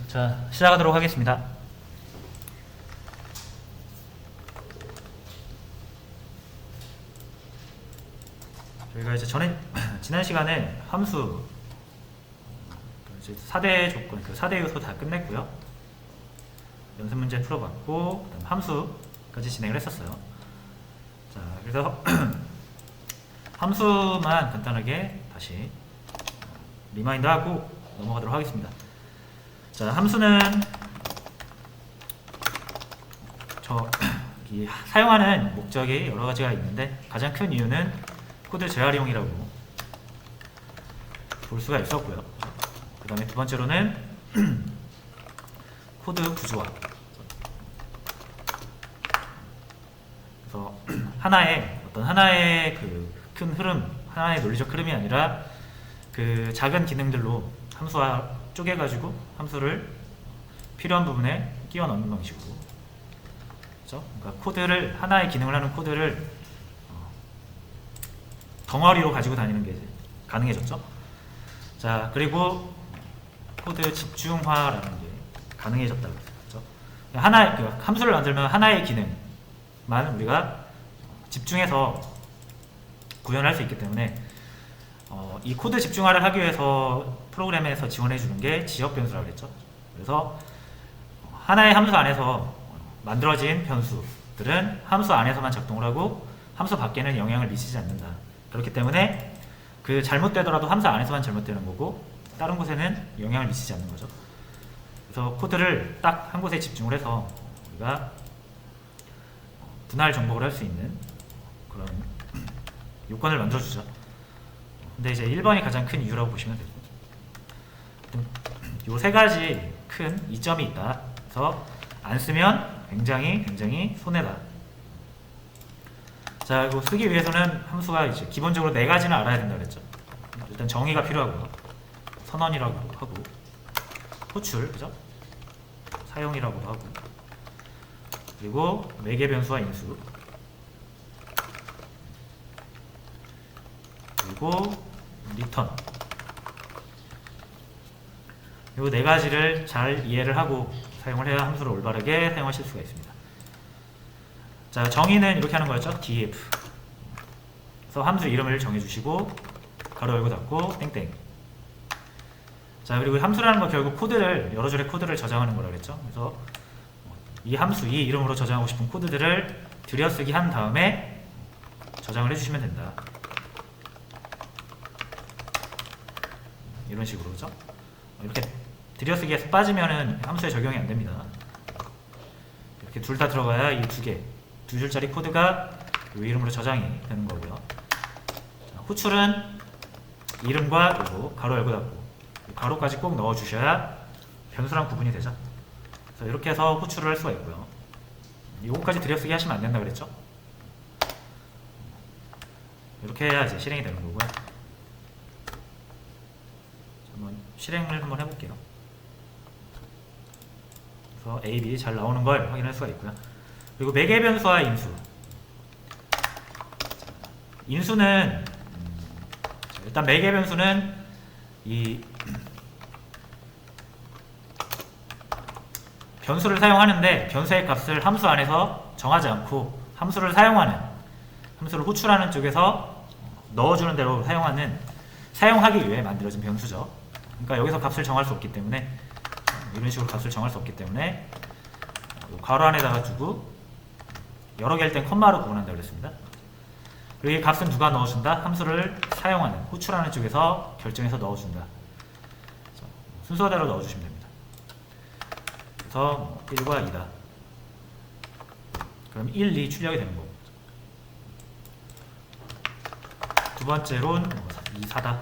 자, 시작하도록 하겠습니다. 저희가 이제 지난 시간에 함수 4대 조건, 4대 요소 다 끝냈고요. 연습 문제 풀어봤고, 그다음 함수까지 진행을 했었어요. 자, 그래서 함수만 간단하게 다시 리마인드하고 넘어가도록 하겠습니다. 자, 함수는 이 사용하는 목적이 여러 가지가 있는데 가장 큰 이유는 코드 재활용이라고 볼 수가 있었고요. 그 다음에 두 번째로는 코드 구조화. 그래서 하나의 그 큰 흐름, 하나의 논리적 흐름이 아니라 그 작은 기능들로 함수화 쪼개가지고 함수를 필요한 부분에 끼워 넣는 방식으로. 그렇죠? 그러니까 하나의 기능을 하는 코드를 덩어리로 가지고 다니는 게 가능해졌죠. 자, 그리고 코드 집중화라는 게 가능해졌다고 했죠. 함수를 만들면 하나의 기능만 우리가 집중해서 구현할 수 있기 때문에 이 코드 집중화를 하기 위해서 프로그램에서 지원해 주는 게 지역 변수라고 했죠. 그래서 하나의 함수 안에서 만들어진 변수들은 함수 안에서만 작동을 하고 함수 밖에는 영향을 미치지 않는다. 그렇기 때문에 그 잘못되더라도 함수 안에서만 잘못되는 거고 다른 곳에는 영향을 미치지 않는 거죠. 그래서 코드를 딱 한 곳에 집중을 해서 우리가 분할 정복을 할 수 있는 그런 요건을 만들어주죠. 근데 이제 1번이 가장 큰 이유라고 보시면 됩니다. 요 세 가지 큰 이점이 있다. 그래서 안 쓰면 굉장히 손해다. 자, 이거 쓰기 위해서는 함수가 이제 기본적으로 네 가지는 알아야 된다 그랬죠. 일단 정의가 필요하고요. 선언이라고 하고, 호출, 그죠? 사용이라고도 하고, 그리고 매개 변수와 인수, 그리고 리턴. 이 네 가지를 잘 이해를 하고 사용을 해야 함수를 올바르게 사용하실 수가 있습니다. 자, 정의는 이렇게 하는 거였죠. df. 그래서 함수 이름을 정해주시고 가로 열고 닫고 땡땡. 자, 그리고 함수라는 거 결국 여러 줄의 코드를 저장하는 거라 그랬죠. 그래서 이 함수, 이 이름으로 저장하고 싶은 코드들을 들여쓰기 한 다음에 저장을 해주시면 된다. 이런 식으로, 그죠? 이렇게 들여쓰기에서 빠지면은 함수에 적용이 안 됩니다. 이렇게 둘 다 들어가야 이 두 줄짜리 코드가 이 이름으로 저장이 되는 거고요. 자, 호출은 이름과 요거 가로 열고 닫고 가로까지 꼭 넣어 주셔야 변수랑 구분이 되죠. 그래서 이렇게 해서 호출을 할 수가 있고요. 요거까지 들여쓰기 하시면 안 된다 그랬죠? 이렇게 해야 이제 실행이 되는 거고요. 한번 실행을 한번 해볼게요. 그래서 A, B 잘 나오는 걸 확인할 수가 있고요. 그리고 매개 변수와 인수. 인수는 일단 매개 변수는 이 변수를 사용하는데 변수의 값을 함수 안에서 정하지 않고 함수를 호출하는 쪽에서 넣어주는 대로 사용하기 위해 만들어진 변수죠. 그러니까 여기서 값을 정할 수 없기 때문에 이런 식으로 값을 정할 수 없기 때문에 괄호 안에다가 두고 여러 개일 땐 컴마로 구분한다고 그랬습니다. 그리고 이 값은 누가 넣어준다? 함수를 호출하는 쪽에서 결정해서 넣어준다. 순서대로 넣어주시면 됩니다. 그래서 1과 2다. 그럼 1, 2 출력이 되는 거고. 두 번째로는 2, 4다.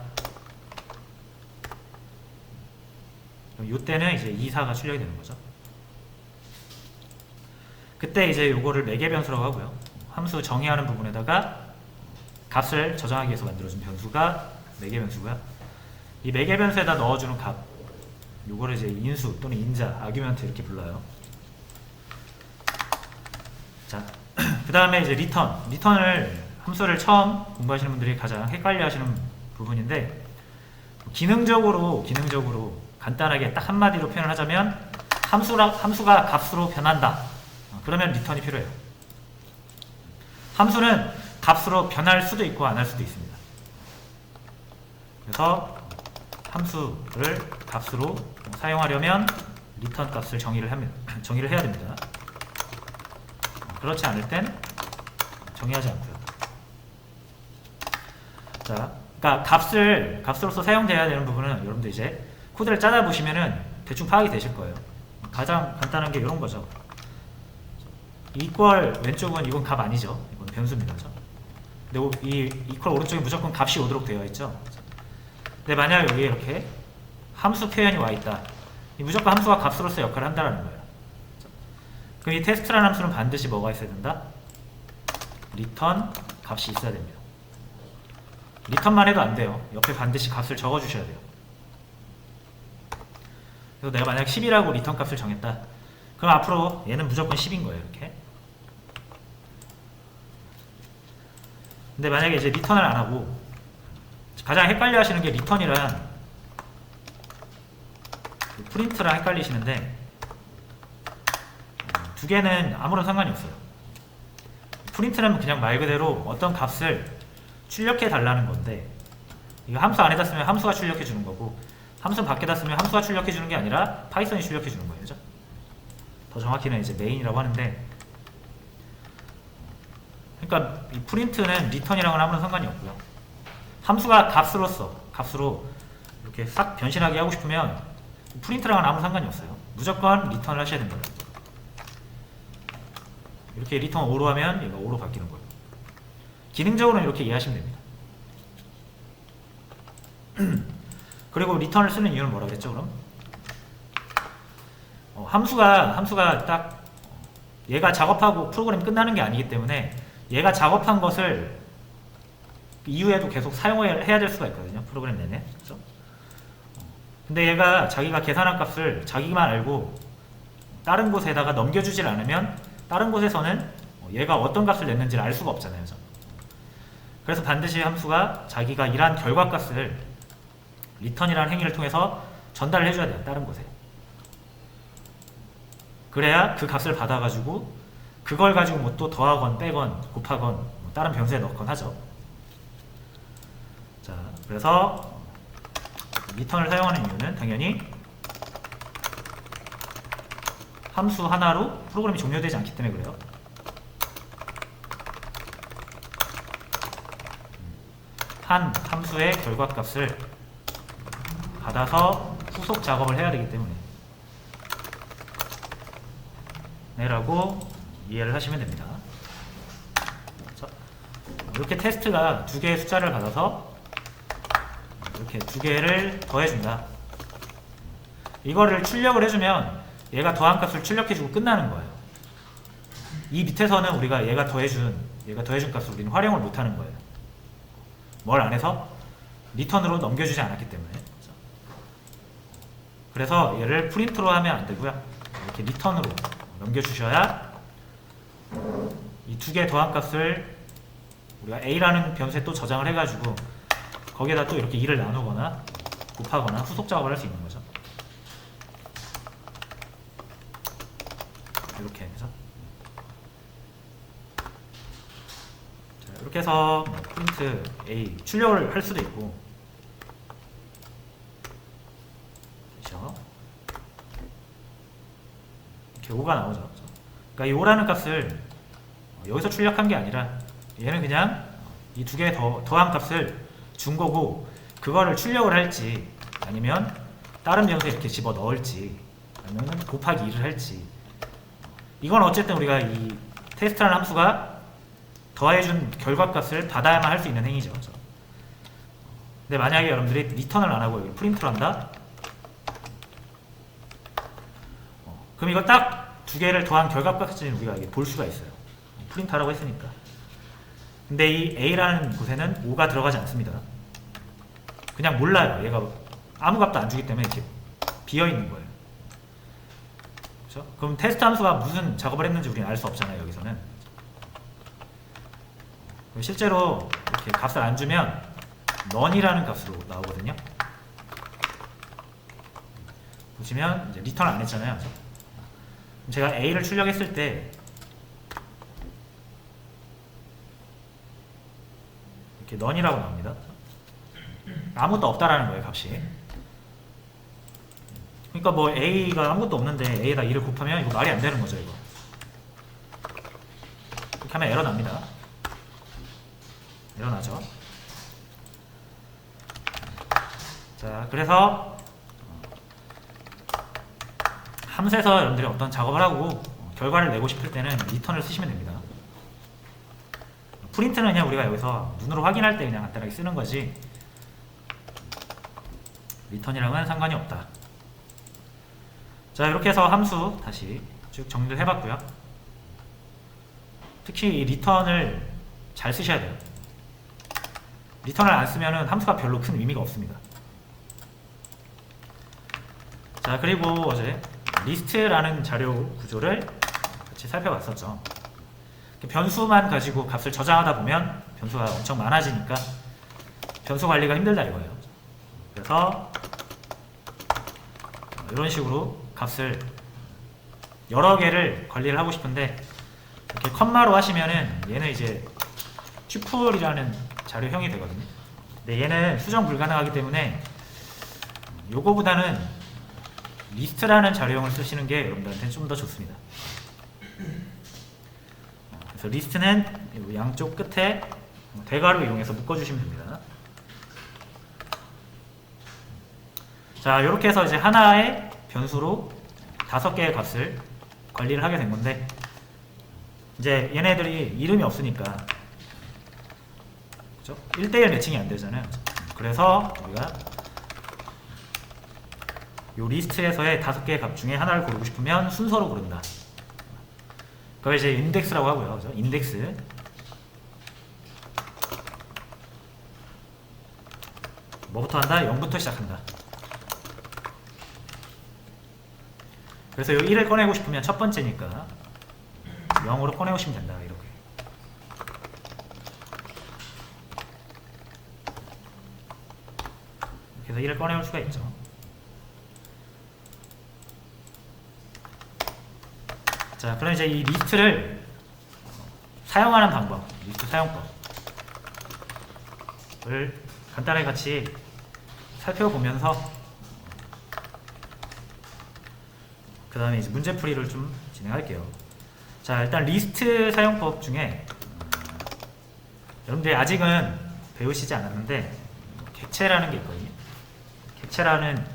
그럼 이때는 이제 2, 4가 출력이 되는 거죠. 그때 이제 요거를 매개 변수라고 하고요. 함수 정의하는 부분에다가 값을 저장하기 위해서 만들어준 변수가 매개 변수고요. 이 매개 변수에다 넣어주는 값, 요거를 이제 인수 또는 인자, 아규먼트 이렇게 불러요. 자, 그 다음에 이제 리턴을 함수를 처음 공부하시는 분들이 가장 헷갈려 하시는 부분인데, 기능적으로 간단하게 딱 한마디로 표현을 하자면 함수가 값으로 변한다. 그러면 리턴이 필요해요. 함수는 값으로 변할 수도 있고 안 할 수도 있습니다. 그래서 함수를 값으로 사용하려면 리턴 값을 정의를 해야 됩니다. 그렇지 않을 땐 정의하지 않고요. 자, 그러니까 값으로서 사용돼야 되는 부분은 여러분들 이제 코드를 짜다 보시면은 대충 파악이 되실 거예요. 가장 간단한 게 이런 거죠. 이퀄 왼쪽은 이건 값 아니죠. 이건 변수입니다. 그렇죠? 근데 이 이퀄 오른쪽에 무조건 값이 오도록 되어 있죠. 근데 만약 여기에 이렇게 함수 표현이 와 있다. 무조건 함수가 값으로서 역할을 한다는 거예요. 그럼 이 테스트라는 함수는 반드시 뭐가 있어야 된다? 리턴 값이 있어야 됩니다. 리턴만 해도 안 돼요. 옆에 반드시 값을 적어 주셔야 돼요. 그래서 내가 만약 10이라고 리턴 값을 정했다. 그럼 앞으로 얘는 무조건 10인 거예요. 이렇게. 근데 만약에 이제 리턴을 안 하고 가장 헷갈려 하시는 게 리턴이랑 프린트랑 헷갈리시는데 두 개는 아무런 상관이 없어요. 프린트는 그냥 말 그대로 어떤 값을 출력해 달라는 건데 이거 함수 안에다 쓰면 함수가 출력해 주는 거고 함수 밖에다 쓰면 함수가 출력해 주는 게 아니라 파이썬이 출력해 주는 거예요. 그죠? 더 정확히는 이제 메인이라고 하는데 그러니까 이 프린트는 리턴이랑은 아무런 상관이 없고요. 함수가 값으로 이렇게 싹 변신하게 하고 싶으면 프린트랑은 아무 상관이 없어요. 무조건 리턴을 하셔야 된다. 이렇게 리턴 5로 하면 얘가 5로 바뀌는 거예요. 기능적으로는 이렇게 이해하시면 됩니다. 그리고 리턴을 쓰는 이유는 뭐라고 했죠 그럼? 함수가 딱 얘가 작업하고 프로그램이 끝나는 게 아니기 때문에 얘가 작업한 것을 이후에도 계속 사용해야 될 수가 있거든요. 프로그램 내내. 그렇죠? 근데 얘가 자기가 계산한 값을 자기만 알고 다른 곳에다가 넘겨주질 않으면 다른 곳에서는 얘가 어떤 값을 냈는지를 알 수가 없잖아요. 그죠? 그래서 반드시 함수가 자기가 일한 결과값을 리턴이라는 행위를 통해서 전달을 해줘야 돼요. 다른 곳에. 그래야 그 값을 받아가지고 그걸 가지고 뭐 또 더하건 빼건 곱하건 뭐 다른 변수에 넣건 하죠. 자, 그래서 리턴을 사용하는 이유는 당연히 함수 하나로 프로그램이 종료되지 않기 때문에 그래요. 한 함수의 결과값을 받아서 후속 작업을 해야 되기 때문에 라고 이해를 하시면 됩니다. 이렇게 테스트가 두 개의 숫자를 받아서 이렇게 두 개를 더해준다. 이거를 출력을 해주면 얘가 더한 값을 출력해주고 끝나는 거예요. 이 밑에서는 우리가 얘가 더해준 값을 우리는 활용을 못하는 거예요. 뭘 안 해서? 리턴으로 넘겨주지 않았기 때문에. 그래서 얘를 프린트로 하면 안 되고요. 이렇게 리턴으로 넘겨주셔야 이 두 개 더한 값을 우리가 a라는 변수에 또 저장을 해가지고 거기에다 또 이렇게 2를 나누거나 곱하거나 후속 작업을 할 수 있는 거죠. 이렇게 해서 자, 이렇게 해서 프린트 a 출력을 할 수도 있고 그렇죠? 이렇게 5가 나오죠. 그러니까 이 5라는 값을 여기서 출력한 게 아니라 얘는 그냥 이 두 개 더한 값을 준 거고 그거를 출력을 할지 아니면 다른 변수에 이렇게 집어 넣을지 아니면 곱하기 2를 할지 이건 어쨌든 우리가 이 테스트라는 함수가 더해준 결과값을 받아야만 할 수 있는 행위죠. 그렇죠? 근데 만약에 여러분들이 리턴을 안 하고 여기 프린트를 한다? 그럼 이거 딱 두 개를 더한 결과값을 우리가 볼 수가 있어요. 프린트하라고 했으니까. 근데 이 a라는 곳에는 5가 들어가지 않습니다. 그냥 몰라요. 얘가 아무 값도 안 주기 때문에 이렇게 비어있는 거예요. 그렇죠? 그럼 테스트 함수가 무슨 작업을 했는지 우리는 알 수 없잖아요. 여기서는. 실제로 이렇게 값을 안 주면 none이라는 값으로 나오거든요. 보시면 이제 리턴을 안 했잖아요. 그죠? 제가 A를 출력했을 때 이렇게 none이라고 나옵니다. 아무것도 없다라는 거예요, 값이. 그러니까 뭐 A가 아무것도 없는데 A에다 2를 곱하면 이거 말이 안 되는 거죠, 이거. 이렇게 하면 에러 납니다. 에러 나죠. 자, 그래서 함수에서 여러분들이 어떤 작업을 하고 결과를 내고 싶을 때는 리턴을 쓰시면 됩니다. 프린트는 그냥 우리가 여기서 눈으로 확인할 때 그냥 간단하게 쓰는 거지 리턴이랑은 상관이 없다. 자, 이렇게 해서 함수 다시 쭉 정리를 해봤고요. 특히 이 리턴을 잘 쓰셔야 돼요. 리턴을 안 쓰면 함수가 별로 큰 의미가 없습니다. 자, 그리고 어제 리스트라는 자료 구조를 같이 살펴봤었죠. 변수만 가지고 값을 저장하다 보면 변수가 엄청 많아지니까 변수 관리가 힘들다 이거예요. 그래서 이런 식으로 값을 여러 개를 관리를 하고 싶은데 이렇게 컴마로 하시면은 얘는 이제 튜플이라는 자료형이 되거든요. 근데 얘는 수정 불가능하기 때문에 요거보다는 리스트라는 자료형을 쓰시는 게 여러분들한테는 좀 더 좋습니다. 그래서 리스트는 양쪽 끝에 대괄호 이용해서 묶어주시면 됩니다. 자, 이렇게 해서 이제 하나의 변수로 5개의 값을 관리를 하게 된 건데 이제 얘네들이 이름이 없으니까 그렇죠? 1대1 매칭이 안 되잖아요. 그래서 우리가 이 리스트에서의 5개의 값 중에 하나를 고르고 싶으면 순서로 고른다. 그걸 이제 인덱스라고 하고요. 그죠? 인덱스. 뭐부터 한다? 0부터 시작한다. 그래서 이 1을 꺼내고 싶으면 첫 번째니까 0으로 꺼내오시면 된다. 이렇게. 그래서 1을 꺼내올 수가 있죠. 자, 그럼 이제 이 리스트를 사용하는 방법, 리스트 사용법을 간단하게 같이 살펴보면서 그 다음에 이제 문제풀이를 좀 진행할게요. 자, 일단 리스트 사용법 중에 여러분들이 아직은 배우시지 않았는데 객체라는 게 있거든요. 객체라는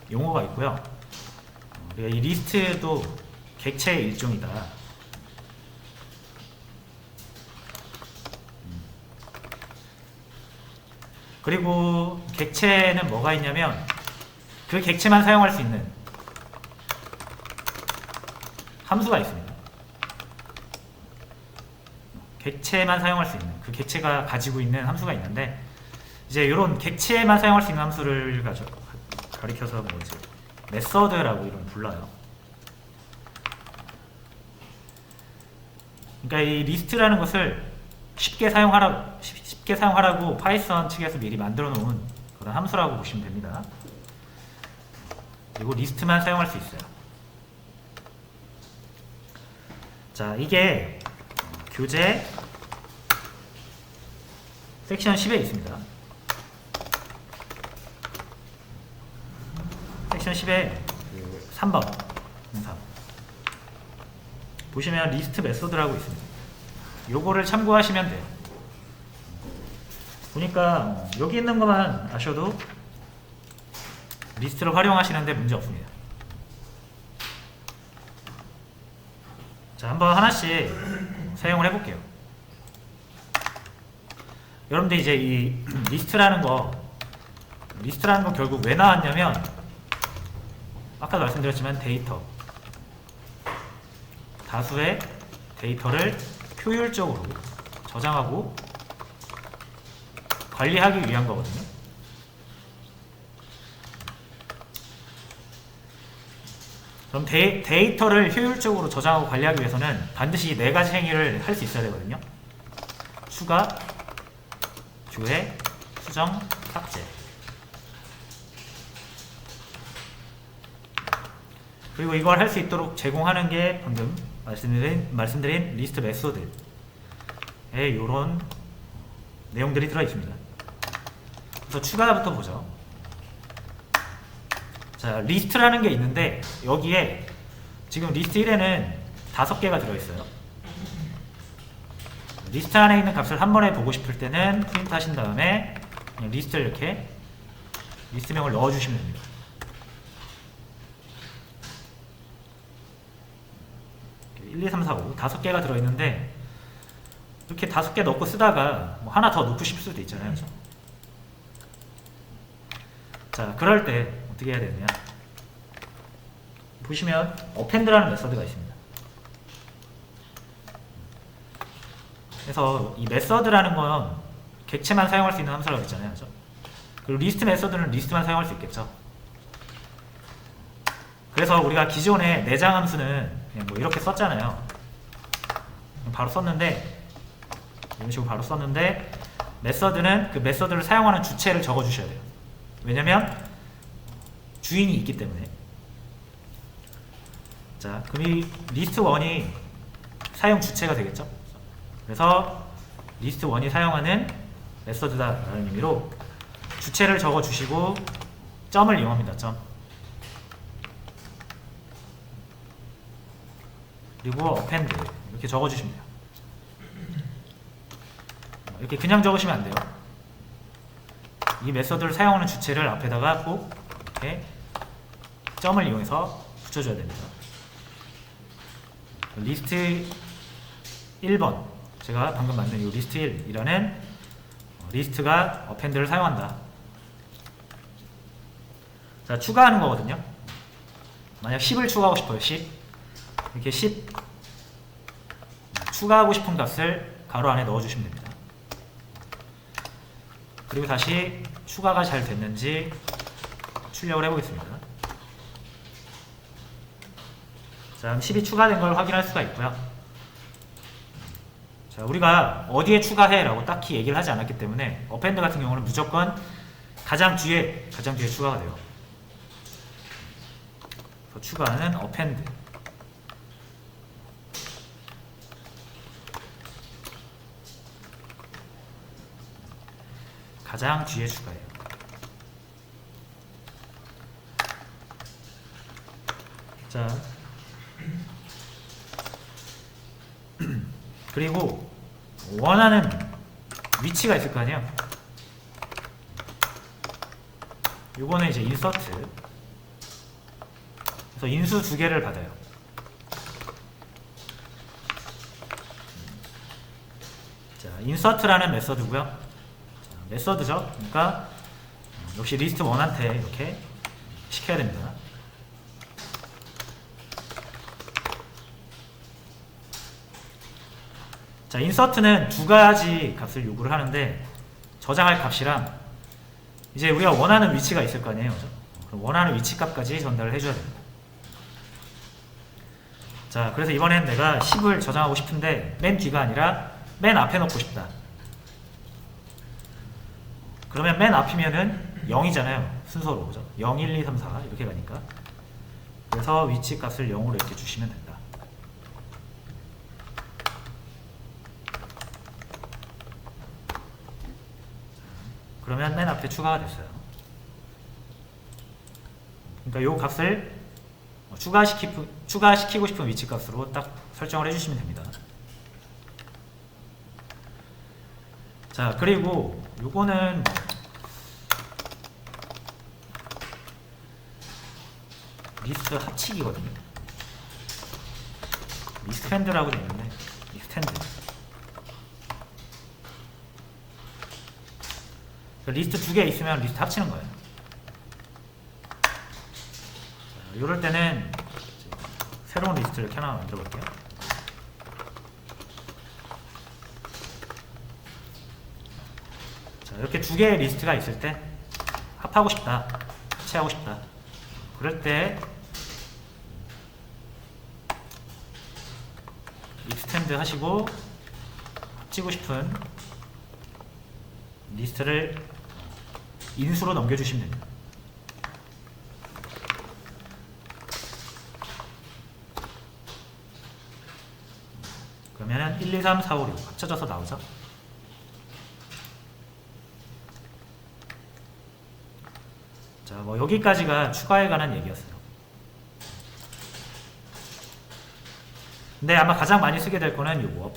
용어가 있고요. 이 리스트도 객체의 일종이다. 그리고 객체는 뭐가 있냐면 그 객체만 사용할 수 있는 함수가 있습니다. 객체만 사용할 수 있는 그 객체가 가지고 있는 함수가 있는데 이제 이런 객체만 사용할 수 있는 함수를 가리켜서 뭐지? 메서드라고 이런 불러요. 그러니까 이 리스트라는 것을 쉽게 사용하라고 파이썬 측에서 미리 만들어 놓은 그런 함수라고 보시면 됩니다. 그리고 리스트만 사용할 수 있어요. 자, 이게 교재 섹션 10에 있습니다. 섹션 10에 3번 공사 보시면 리스트 메소드라고 있습니다. 요거를 참고하시면 돼요. 보니까 여기 있는 것만 아셔도 리스트를 활용하시는데 문제 없습니다. 자, 한번 하나씩 사용을 해볼게요. 여러분들 이제 이 리스트라는 거 결국 왜 나왔냐면 아까도 말씀드렸지만 데이터 다수의 데이터를 효율적으로 저장하고 관리하기 위한 거거든요. 그럼 데이터를 효율적으로 저장하고 관리하기 위해서는 반드시 4가지 행위를 할 수 있어야 되거든요. 추가, 조회, 수정, 삭제. 그리고 이걸 할 수 있도록 제공하는 게 방금 말씀드린 리스트 메소드에 이런 내용들이 들어있습니다. 그래서 추가부터 보죠. 자, 리스트라는 게 있는데 여기에 지금 리스트 1에는 5개가 들어있어요. 리스트 안에 있는 값을 한 번에 보고 싶을 때는 프린트 하신 다음에 그냥 리스트를 이렇게 리스트명을 넣어주시면 됩니다. 이렇게 1, 2, 3, 4, 5 5개가 들어있는데 이렇게 5개 넣고 쓰다가 뭐 하나 더 넣고 싶을 수도 있잖아요. 그렇죠? 자, 그럴 때 어떻게 해야 되느냐, 보시면 append라는 메서드가 있습니다. 그래서 이 메서드라는 건 객체만 사용할 수 있는 함수라고 했잖아요. 그렇죠? 그리고 리스트 메서드는 리스트만 사용할 수 있겠죠. 그래서 우리가 기존에 내장 함수는 그냥 뭐 이렇게 썼잖아요. 바로 썼는데, 이런 식으로 바로 썼는데, 메서드는 그 메서드를 사용하는 주체를 적어 주셔야 돼요. 왜냐면 주인이 있기 때문에. 자, 그럼 이 리스트 1이 사용 주체가 되겠죠. 그래서 리스트 1이 사용하는 메서드다라는 의미로 주체를 적어 주시고 점을 이용합니다. 점. 그리고 append 이렇게 적어 주시면 돼요. 이렇게 그냥 적으시면 안 돼요. 이 메서드를 사용하는 주체를 앞에다가 꼭 이렇게 점을 이용해서 붙여줘야 됩니다. 리스트 1번, 제가 방금 만든 이 리스트 1이라는 리스트가 append를 사용한다. 자, 추가하는 거거든요. 만약 10을 추가하고 싶어요. 10 이렇게 10 추가하고 싶은 값을 가로 안에 넣어주시면 됩니다. 그리고 다시 추가가 잘 됐는지 출력을 해보겠습니다. 자, 10이 추가된 걸 확인할 수가 있고요. 자, 우리가 어디에 추가해 라고 딱히 얘기를 하지 않았기 때문에 append 같은 경우는 무조건 가장 뒤에 추가가 돼요. 그래서 추가는 append. 가장 뒤에 추가해요. 자, 그리고 원하는 위치가 있을 거 아니에요. 요거는 이제 인서트. 그래서 인수 2개를 받아요. 자, 인서트라는 메서드고요. 자, 메서드죠. 그러니까 역시 리스트 1한테 이렇게 시켜야 됩니다. 자, 인서트는 2가지 값을 요구를 하는데 저장할 값이랑 이제 우리가 원하는 위치가 있을 거 아니에요. 그렇죠? 그럼 원하는 위치 값까지 전달을 해줘야 됩니다. 자, 그래서 이번엔 내가 10을 저장하고 싶은데 맨 뒤가 아니라 맨 앞에 넣고 싶다. 그러면 맨 앞이면은 0이잖아요. 순서로. 그죠? 0, 1, 2, 3, 4 이렇게 가니까. 그래서 위치 값을 0으로 이렇게 주시면 된다. 그러면 맨 앞에 추가가 됐어요. 그러니까 요 값을 추가시키고 싶은 위치 값으로 딱 설정을 해주시면 됩니다. 자, 그리고 요거는 리스트 합치기거든요. 리스트핸드라고 되어 있는데 리스트핸드. 리스트 2개 있으면 리스트 합치는 거예요. 자, 이럴 때는 새로운 리스트를 이렇게 하나 만들어 볼게요. 자, 이렇게 2개의 리스트가 있을 때 합하고 싶다, 합치하고 싶다. 그럴 때 익스텐드 하시고 합치고 싶은 리스트를 인수로 넘겨주시면 됩니다. 그러면은 1, 2, 3, 4, 5, 6 합쳐져서 나오죠. 자, 뭐 여기까지가 추가에 관한 얘기였어요. 근데 아마 가장 많이 쓰게 될 거는 요거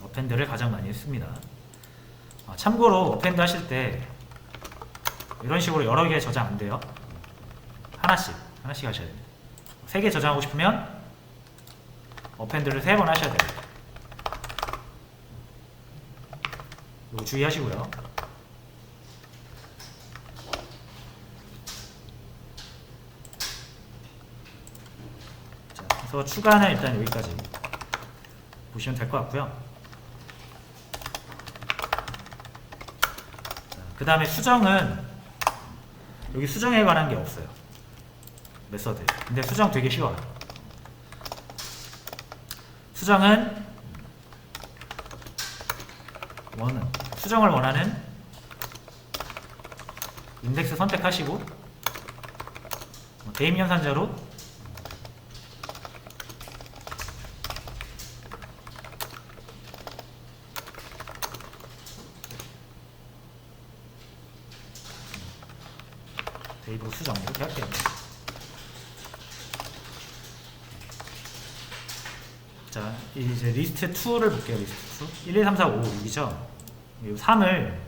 어펜드를 가장 많이 씁니다. 참고로 어펜드 하실 때 이런 식으로 여러 개 저장 안 돼요. 하나씩 하셔야 됩니다. 3개 저장하고 싶으면 어펜드를 3번 하셔야 돼요. 이거 주의하시고요. 자, 그래서 추가는 일단 여기까지 보시면 될 것 같고요. 그 다음에 수정은 여기 수정에 관한 게 없어요. 메서드. 근데 수정 되게 쉬워요. 수정은 수정을 원하는 인덱스 선택하시고 대입 연산자로 대입으로 수정 이렇게 할게요. 자, 이제 리스트 2를 볼게요. 리스트 2. 1, 2, 3, 4, 5, 6이죠. 3을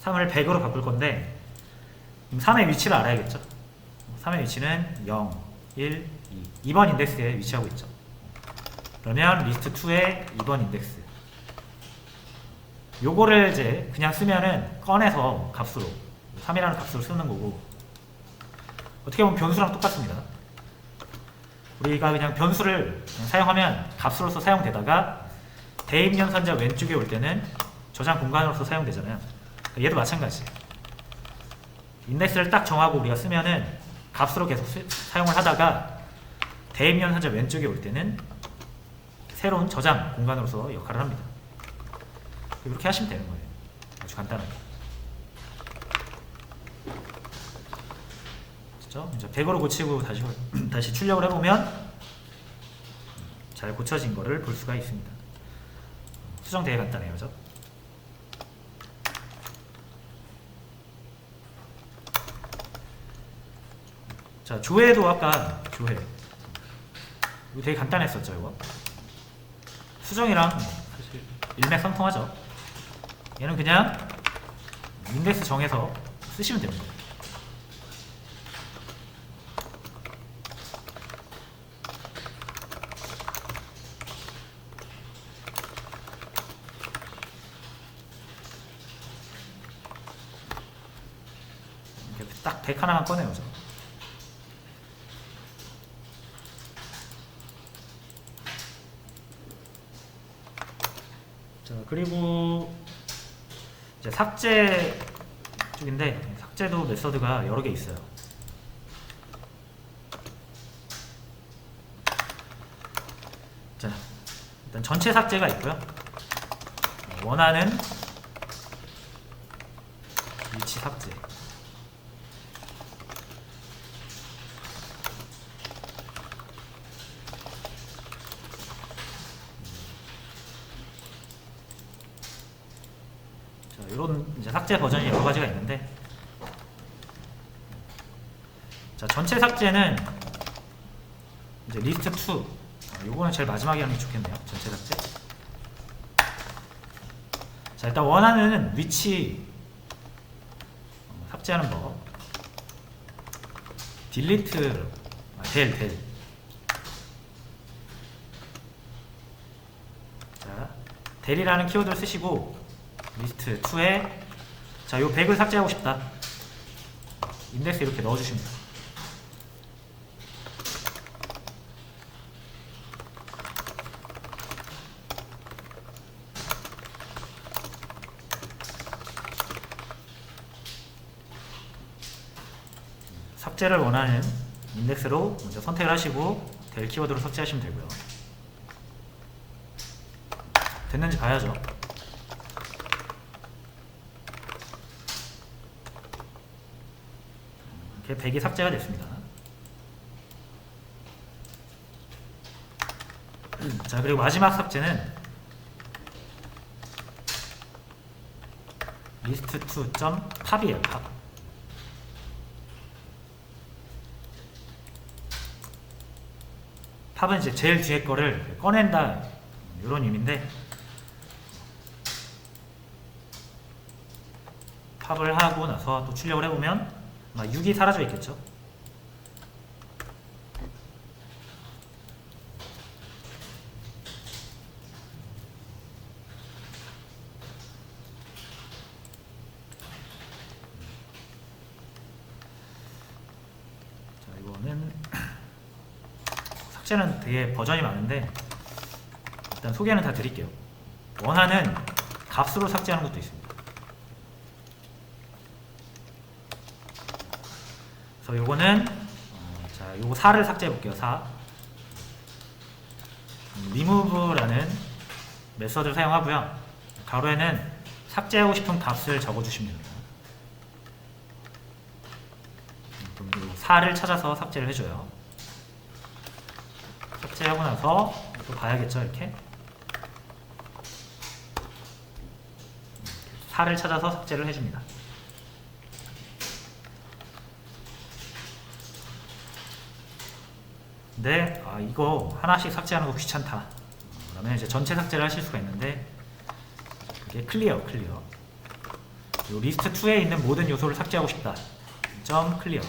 100으로 바꿀 건데 3의 위치를 알아야겠죠. 3의 위치는 0, 1, 2. 2번 인덱스에 위치하고 있죠. 그러면 리스트 2의 2번 인덱스. 요거를 이제 그냥 쓰면은 꺼내서 값으로 3이라는 값으로 쓰는 거고, 어떻게 보면 변수랑 똑같습니다. 우리가 그냥 변수를 그냥 사용하면 값으로서 사용되다가 대입 연산자 왼쪽에 올 때는 저장 공간으로서 사용되잖아요. 얘도 마찬가지. 인덱스를 딱 정하고 우리가 쓰면은 값으로 계속 사용을 하다가 대입 연산자 왼쪽에 올 때는 새로운 저장 공간으로서 역할을 합니다. 이렇게 하시면 되는 거예요. 아주 간단하게. 그렇죠? 이제 100으로 고치고 다시 출력을 해보면 잘 고쳐진 거를 볼 수가 있습니다. 수정 되게 간단해요. 그죠? 자, 조회도 아까 조회. 이거 되게 간단했었죠, 이거. 수정이랑 사실 일맥상통하죠. 얘는 그냥 인덱스 정해서 쓰시면 됩니다. 이렇게 딱 100 하나만 꺼내오죠. 자, 그리고 이제 삭제 쪽인데, 삭제도 메서드가 여러 개 있어요. 자, 일단 전체 삭제가 있고요. 원하는 위치 삭제. 이런 이제 삭제 버전이 여러 가지가 있는데, 자, 전체 삭제는 이제 리스트 2. 요거는 제일 마지막에 하는 게 좋겠네요. 전체 삭제. 자, 일단 원하는 위치 삭제하는 법. 딜리트 델. 자, 델이라는 키워드를 쓰시고 리스트 2에 자, 요 100을 삭제하고 싶다. 인덱스 이렇게 넣어주십니다. 삭제를 원하는 인덱스로 먼저 선택을 하시고 델 키워드로 삭제하시면 되고요. 됐는지 봐야죠. 이렇게 100이 삭제가 됐습니다. 자, 그리고 마지막 삭제는 list2.pop이에요. pop. pop은 이제 제일 뒤에 거를 꺼낸다 이런 의미인데, pop을 하고 나서 또 출력을 해보면 아마 6이 사라져 있겠죠. 자, 이거는 삭제는 되게 버전이 많은데 일단 소개는 다 드릴게요. 원하는 값으로 삭제하는 것도 있습니다. 그래서 요거는 자, 요거 4를 삭제해 볼게요. 4 remove라는 메서드를 사용하고요. 가로에는 삭제하고 싶은 값을 적어주시면 됩니다. 그럼 4를 찾아서 삭제를 해줘요. 삭제하고 나서 또 봐야겠죠. 이렇게 4를 찾아서 삭제를 해줍니다. 근데 이거 하나씩 삭제하는 거 귀찮다 그러면 이제 전체 삭제를 하실 수가 있는데, 이게 클리어 요 리스트 2에 있는 모든 요소를 삭제하고 싶다. 점 클리어.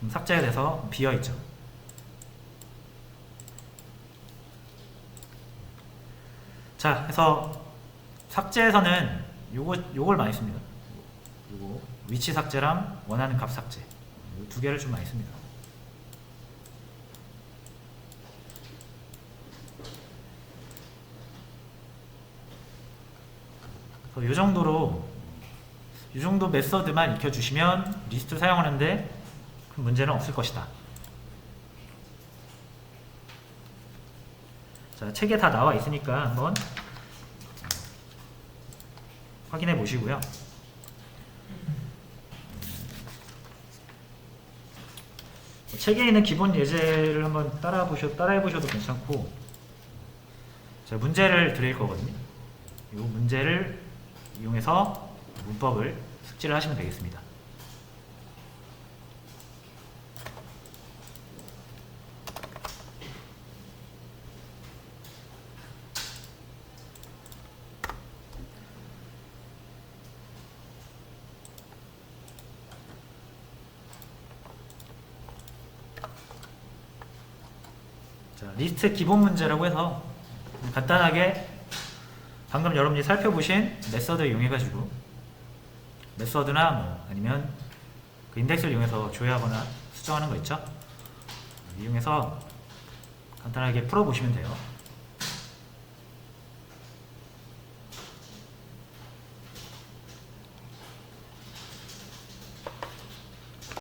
삭제가 돼서 비어있죠. 자, 그래서 삭제에서는 요걸 많이 씁니다. 요거 위치 삭제랑 원하는 값 삭제, 이 두 개를 좀 많이 씁니다. 이 정도 메서드만 익혀주시면 리스트 사용하는데 큰 문제는 없을 것이다. 자, 책에 다 나와 있으니까 한번 확인해 보시고요. 책에 있는 기본 예제를 한번 따라해 보셔도 괜찮고, 제가 문제를 드릴 거거든요. 이 문제를 이용해서 문법을 숙지를 하시면 되겠습니다. 자, 리스트 기본 문제라고 해서 간단하게 방금 여러분이 살펴보신 메서드 이용해가지고, 메서드나 뭐 아니면 그 인덱스를 이용해서 조회하거나 수정하는 거 있죠? 이용해서 간단하게 풀어보시면 돼요.